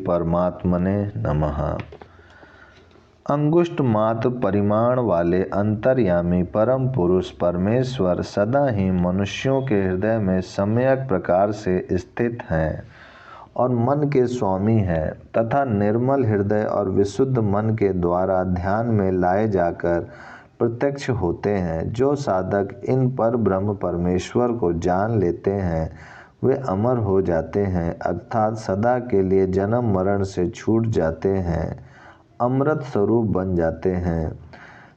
परमात्मने नमः। अंगुष्ठ मात्र परिमाण वाले अंतर्यामी परम पुरुष परमेश्वर सदा ही मनुष्यों के हृदय में सम्यक प्रकार से स्थित हैं और मन के स्वामी हैं तथा निर्मल हृदय और विशुद्ध मन के द्वारा ध्यान में लाए जाकर प्रत्यक्ष होते हैं। जो साधक इन पर ब्रह्म परमेश्वर को जान लेते हैं वे अमर हो जाते हैं, अर्थात सदा के लिए जन्म मरण से छूट जाते हैं, अमृत स्वरूप बन जाते हैं।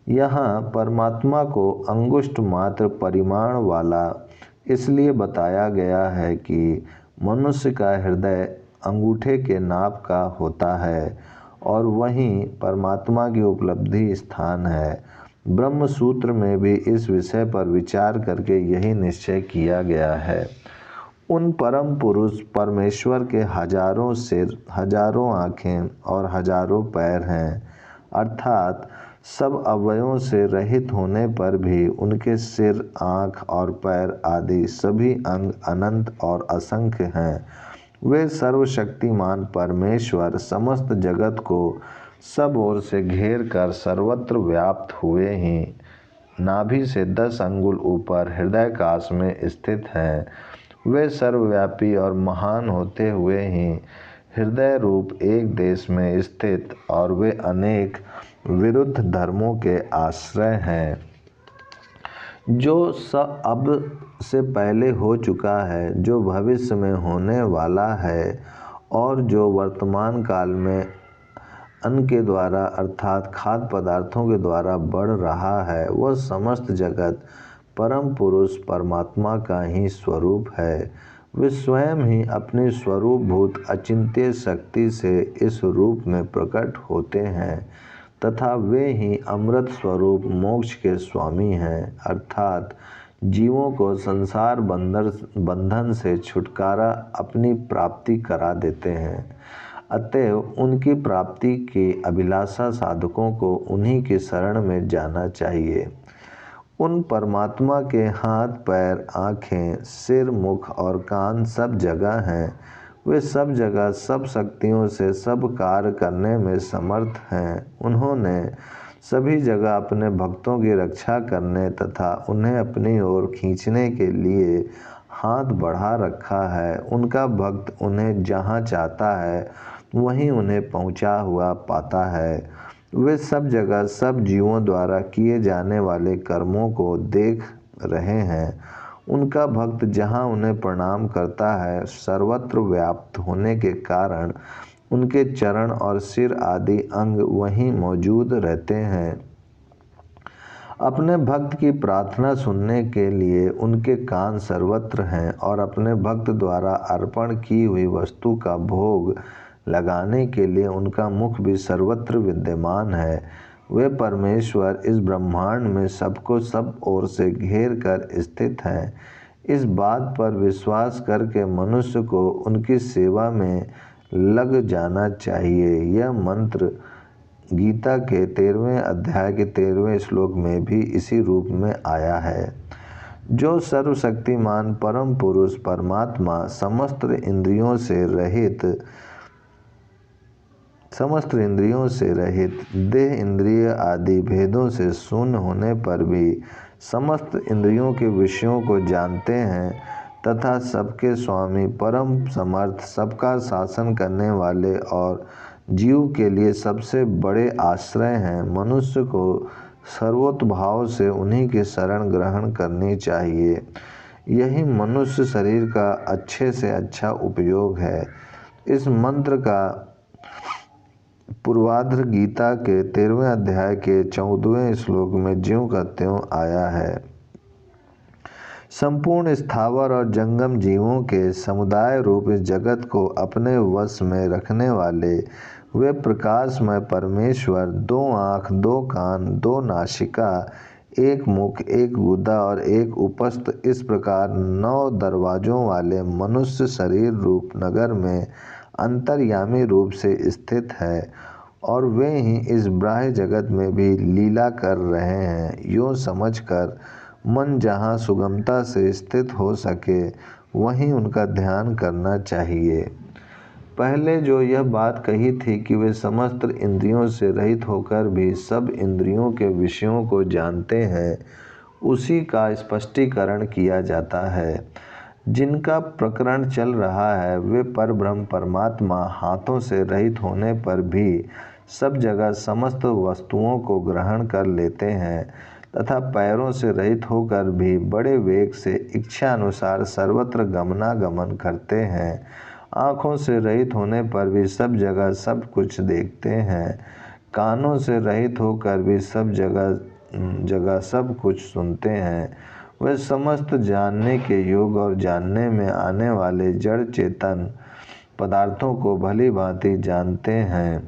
यहाँ परमात्मा को अंगुष्ठ मात्र परिमाण वाला इसलिए बताया गया है कि मनुष्य का हृदय अंगूठे के नाप का होता है और वहीं परमात्मा की उपलब्धि स्थान है। ब्रह्म सूत्र में भी इस विषय पर विचार करके यही निश्चय किया गया है। उन परम पुरुष परमेश्वर के हजारों सिर, हजारों आँखें और हजारों पैर हैं, अर्थात सब अवयवों से रहित होने पर भी उनके सिर, आँख और पैर आदि सभी अंग अनंत और असंख्य हैं। वे सर्वशक्तिमान परमेश्वर समस्त जगत को सब ओर से घेर कर सर्वत्र व्याप्त हुए ही नाभि से 10 अंगुल ऊपर हृदयाकाश में स्थित हैं। वे सर्वव्यापी और महान होते हुए ही हृदय रूप एक देश में स्थित और वे अनेक विरुद्ध धर्मों के आश्रय हैं। जो अब से पहले हो चुका है, जो भविष्य में होने वाला है और जो वर्तमान काल में अन्न के द्वारा अर्थात खाद्य पदार्थों के द्वारा बढ़ रहा है, वह समस्त जगत परम पुरुष परमात्मा का ही स्वरूप है। वे स्वयं ही अपनी स्वरूपभूत अचिंत्य शक्ति से इस रूप में प्रकट होते हैं तथा वे ही अमृत स्वरूप मोक्ष के स्वामी हैं, अर्थात जीवों को संसार बंधन से छुटकारा अपनी प्राप्ति करा देते हैं। अतएव उनकी प्राप्ति की अभिलाषा साधकों को उन्हीं की शरण में जाना चाहिए। उन परमात्मा के हाथ, पैर, आँखें, सिर, मुख और कान सब जगह हैं। वे सब जगह सब शक्तियों से सब कार्य करने में समर्थ हैं। उन्होंने सभी जगह अपने भक्तों की रक्षा करने तथा उन्हें अपनी ओर खींचने के लिए हाथ बढ़ा रखा है। उनका भक्त उन्हें जहाँ चाहता है वहीं उन्हें पहुँचा हुआ पाता है। वे सब जगह सब जीवों द्वारा किए जाने वाले कर्मों को देख रहे हैं। उनका भक्त जहाँ उन्हें प्रणाम करता है, सर्वत्र व्याप्त होने के कारण उनके चरण और सिर आदि अंग वहीं मौजूद रहते हैं। अपने भक्त की प्रार्थना सुनने के लिए उनके कान सर्वत्र हैं और अपने भक्त द्वारा अर्पण की हुई वस्तु का भोग लगाने के लिए उनका मुख भी सर्वत्र विद्यमान है। वे परमेश्वर इस ब्रह्मांड में सबको सब ओर से घेर कर स्थित हैं। इस बात पर विश्वास करके मनुष्य को उनकी सेवा में लग जाना चाहिए। यह मंत्र गीता के 13वें अध्याय के 13वें श्लोक में भी इसी रूप में आया है। जो सर्वशक्तिमान परम पुरुष परमात्मा समस्त इंद्रियों से रहित देह इंद्रिय आदि भेदों से शून्य होने पर भी समस्त इंद्रियों के विषयों को जानते हैं तथा सबके स्वामी, परम समर्थ, सबका शासन करने वाले और जीव के लिए सबसे बड़े आश्रय हैं, मनुष्य को सर्वोतभाव से उन्हीं की शरण ग्रहण करनी चाहिए। यही मनुष्य शरीर का अच्छे से अच्छा उपयोग है। इस मंत्र का पूर्वार्ध गीता के 13वें अध्याय के 14वें श्लोक में ज्यों का त्यों आया है। संपूर्ण स्थावर और जंगम जीवों के समुदाय रूप इस जगत को अपने वश में रखने वाले वे प्रकाशमय परमेश्वर 2 आँख, 2 कान, 2 नासिका, 1 मुख, 1 गुदा और 1 उपस्थ, इस प्रकार 9 दरवाजों वाले मनुष्य शरीर रूप नगर में अंतर्यामी रूप से स्थित है और वे ही इस बाह्य जगत में भी लीला कर रहे हैं। यूँ समझकर मन जहाँ सुगमता से स्थित हो सके वहीं उनका ध्यान करना चाहिए। पहले जो यह बात कही थी कि वे समस्त इंद्रियों से रहित होकर भी सब इंद्रियों के विषयों को जानते हैं, उसी का स्पष्टीकरण किया जाता है। जिनका प्रकरण चल रहा है वे परब्रह्म परमात्मा हाथों से रहित होने पर भी सब जगह समस्त वस्तुओं को ग्रहण कर लेते हैं तथा पैरों से रहित होकर भी बड़े वेग से इच्छा अनुसार सर्वत्र गमनागमन करते हैं। आँखों से रहित होने पर भी सब जगह सब कुछ देखते हैं। कानों से रहित होकर भी सब जगह सब कुछ सुनते हैं। वे समस्त जानने के योग और जानने में आने वाले जड़ चेतन पदार्थों को भली भांति जानते हैं,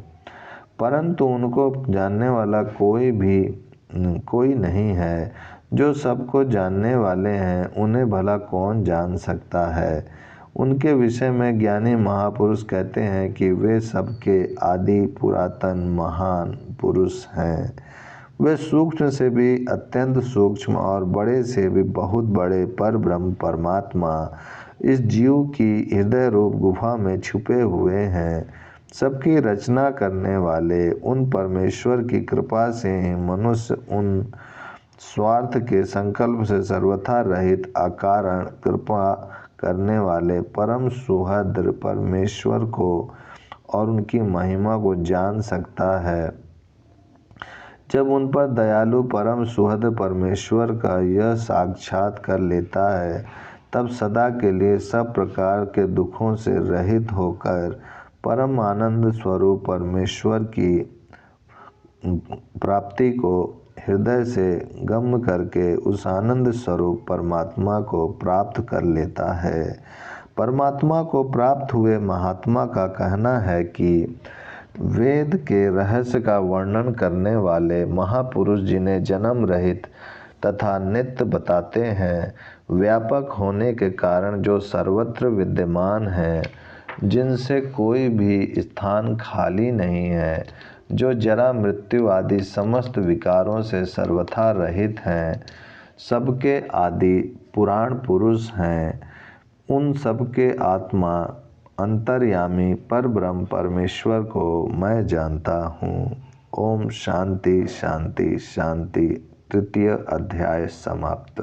परंतु उनको जानने वाला कोई नहीं है। जो सबको जानने वाले हैं उन्हें भला कौन जान सकता है। उनके विषय में ज्ञानी महापुरुष कहते हैं कि वे सबके आदि पुरातन महान पुरुष हैं। वे सूक्ष्म से भी अत्यंत सूक्ष्म और बड़े से भी बहुत बड़े परब्रह्म परमात्मा इस जीव की हृदय रूप गुफा में छुपे हुए हैं। सबकी रचना करने वाले उन परमेश्वर की कृपा से ही मनुष्य उन स्वार्थ के संकल्प से सर्वथा रहित अकारण कृपा करने वाले परम सुहृद परमेश्वर को और उनकी महिमा को जान सकता है। जब उन पर दयालु परम सुहृद परमेश्वर का यह साक्षात कर लेता है, तब सदा के लिए सब प्रकार के दुखों से रहित होकर परम आनंद स्वरूप परमेश्वर की प्राप्ति को हृदय से गम्य करके उस आनंद स्वरूप परमात्मा को प्राप्त कर लेता है। परमात्मा को प्राप्त हुए महात्मा का कहना है कि वेद के रहस्य का वर्णन करने वाले महापुरुष जिन्हें जन्म रहित तथा नित्य बताते हैं, व्यापक होने के कारण जो सर्वत्र विद्यमान हैं, जिनसे कोई भी स्थान खाली नहीं है, जो जरा मृत्यु आदि समस्त विकारों से सर्वथा रहित हैं, सबके आदि पुराण पुरुष हैं, उन सबके आत्मा अंतर्यामी परब्रह्म परमेश्वर को मैं जानता हूँ। ओम शांति शांति शांति। तृतीय अध्याय समाप्त।